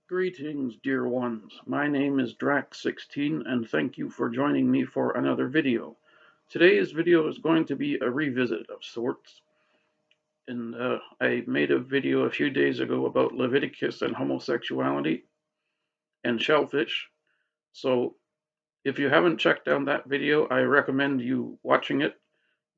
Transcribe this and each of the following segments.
Greetings, dear ones. My name is Drax16, and thank you for joining me for another video. Today's video is going to be a revisit of sorts, and I made a video a few days ago about Leviticus and homosexuality and shellfish. So if you haven't checked out that video, I recommend you watching it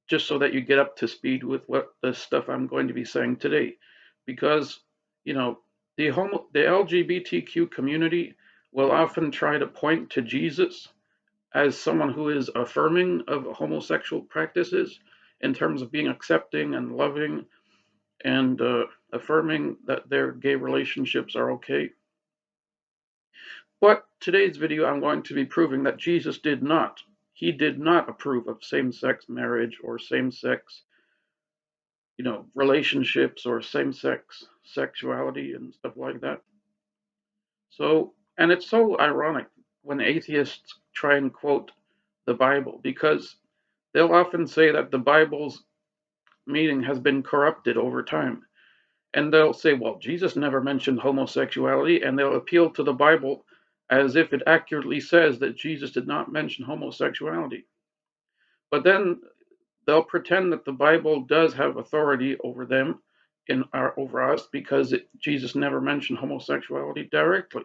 just so that you get up to speed with what the stuff I'm going to be saying today. Because, you know, the LGBTQ community will often try to point to Jesus as someone who is affirming of homosexual practices in terms of being accepting and loving and affirming that their gay relationships are okay. But today's video, I'm going to be proving that Jesus did not. He did not approve of same-sex marriage or same-sex relationships or same-sex sexuality and stuff like that. So, and it's so ironic when atheists try and quote the Bible because they'll often say that the Bible's meaning has been corrupted over time. And they'll say, well, Jesus never mentioned homosexuality, and they'll appeal to the Bible as if it accurately says that Jesus did not mention homosexuality. But then they'll pretend that the Bible does have authority over them over us because Jesus never mentioned homosexuality directly.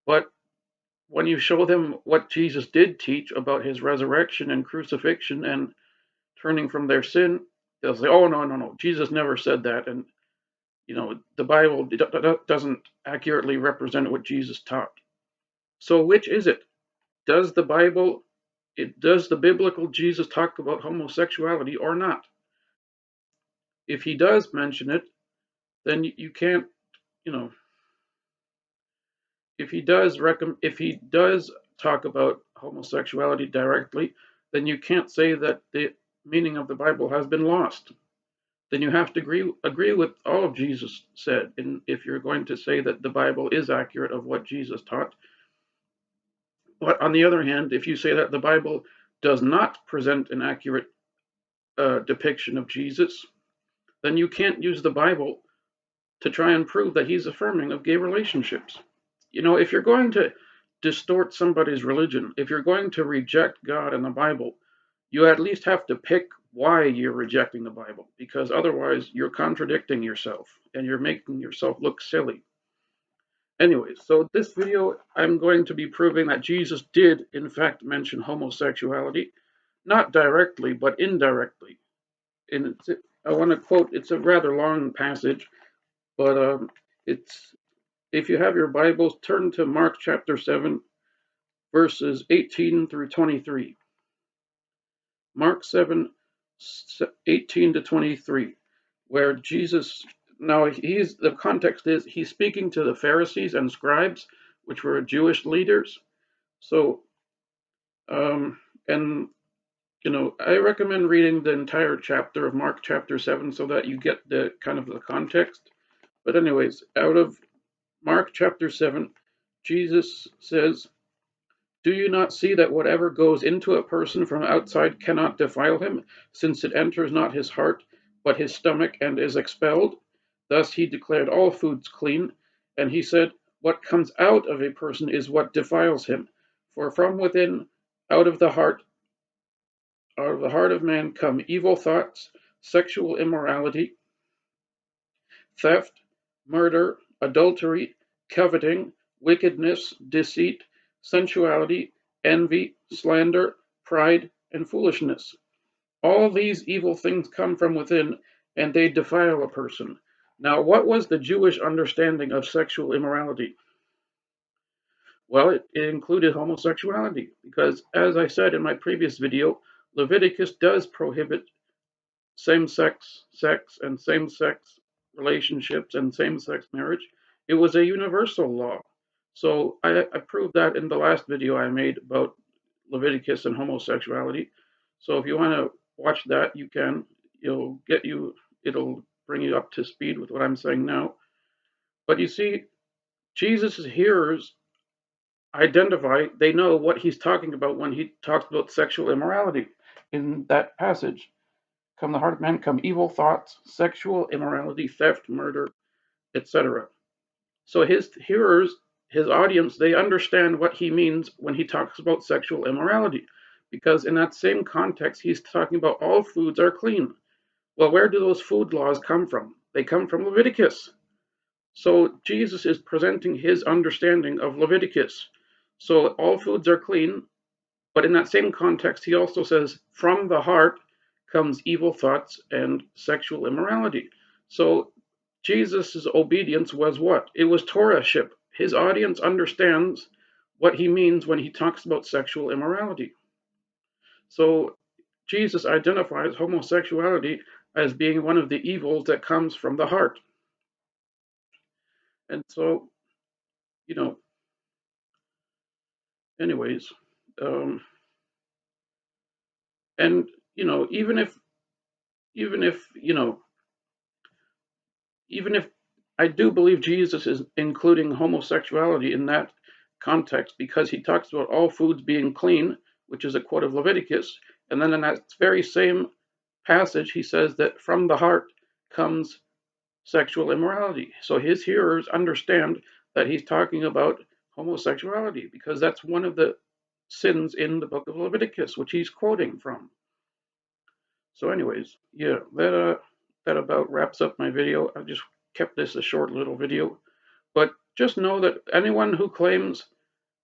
But when you show them what Jesus did teach about his resurrection and crucifixion and turning from their sin, they'll say, "Oh no, Jesus never said that," and the Bible doesn't accurately represent what Jesus taught. So which is it? Does the Bible, does the biblical Jesus talk about homosexuality or not? If he does mention it, then you can't, you know, if he does talk about homosexuality directly, then you can't say that the meaning of the Bible has been lost. Then you have to agree with all of Jesus said, and if you're going to say that the Bible is accurate of what Jesus taught. But on the other hand, if you say that the Bible does not present an accurate depiction of Jesus, then you can't use the Bible to try and prove that he's affirming of gay relationships. If you're going to distort somebody's religion, if you're going to reject God and the Bible, you at least have to pick why you're rejecting the Bible, because otherwise you're contradicting yourself and you're making yourself look silly. Anyways, so this video, I'm going to be proving that Jesus did, in fact, mention homosexuality, not directly, but indirectly. And I want to quote, it's a rather long passage, but it's, if you have your Bibles, turn to Mark chapter 7, verses 18 through 23. Mark 7, 18 to 23, where Jesus, now the context is he's speaking to the Pharisees and scribes, which were Jewish leaders. So, and I recommend reading the entire chapter of Mark chapter 7 so that you get the kind of the context. But anyways, out of Mark chapter 7, Jesus says, "Do you not see that whatever goes into a person from outside cannot defile him, since it enters not his heart, but his stomach, and is expelled? Thus he declared all foods clean. And he said, what comes out of a person is what defiles him. For from within, out of the heart of man come evil thoughts, sexual immorality, theft, murder, adultery, coveting, wickedness, deceit, sensuality, envy, slander, pride, and foolishness. All these evil things come from within, and they defile a person." Now, what was the Jewish understanding of sexual immorality? Well, it included homosexuality, because as I said in my previous video, Leviticus does prohibit same-sex sex and same-sex relationships and same-sex marriage. It was a universal law. So I proved that in the last video I made about Leviticus and homosexuality. So if you want to watch that, you can. It'll bring you up to speed with what I'm saying now. But you see, Jesus' hearers they know what he's talking about when he talks about sexual immorality in that passage. Come the heart of man, come evil thoughts, sexual immorality, theft, murder, etc. So his hearers, his audience, they understand what he means when he talks about sexual immorality. Because in that same context, he's talking about all foods are clean. Well, where do those food laws come from? They come from Leviticus. So Jesus is presenting his understanding of Leviticus. So all foods are clean, but in that same context, he also says, from the heart comes evil thoughts and sexual immorality. So Jesus' obedience was what? It was Torahship. His audience understands what he means when he talks about sexual immorality. So Jesus identifies homosexuality as being one of the evils that comes from the heart. And so, you know, anyways, um, and even if even if I do believe Jesus is including homosexuality in that context because he talks about all foods being clean, which is a quote of Leviticus, and then in that very same passage he says that from the heart comes sexual immorality. So his hearers understand that he's talking about homosexuality because that's one of the sins in the book of Leviticus, which he's quoting from. So, anyways, yeah, that about wraps up my video. I just kept this a short little video, but just know that anyone who claims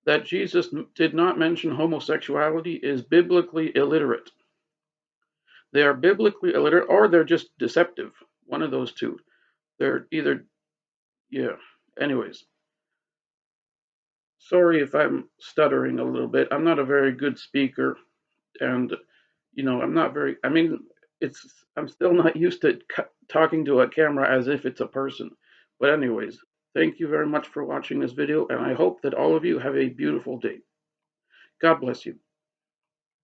that Jesus did not mention homosexuality is biblically illiterate. They are biblically illiterate, or they're just deceptive. One of those two. They're either, yeah. Anyways, sorry if I'm stuttering a little bit. I'm not a very good speaker, and I'm not very. I mean, it's I'm still not used to talking to a camera as if it's a person. But anyways, thank you very much for watching this video, and I hope that all of you have a beautiful day. God bless you.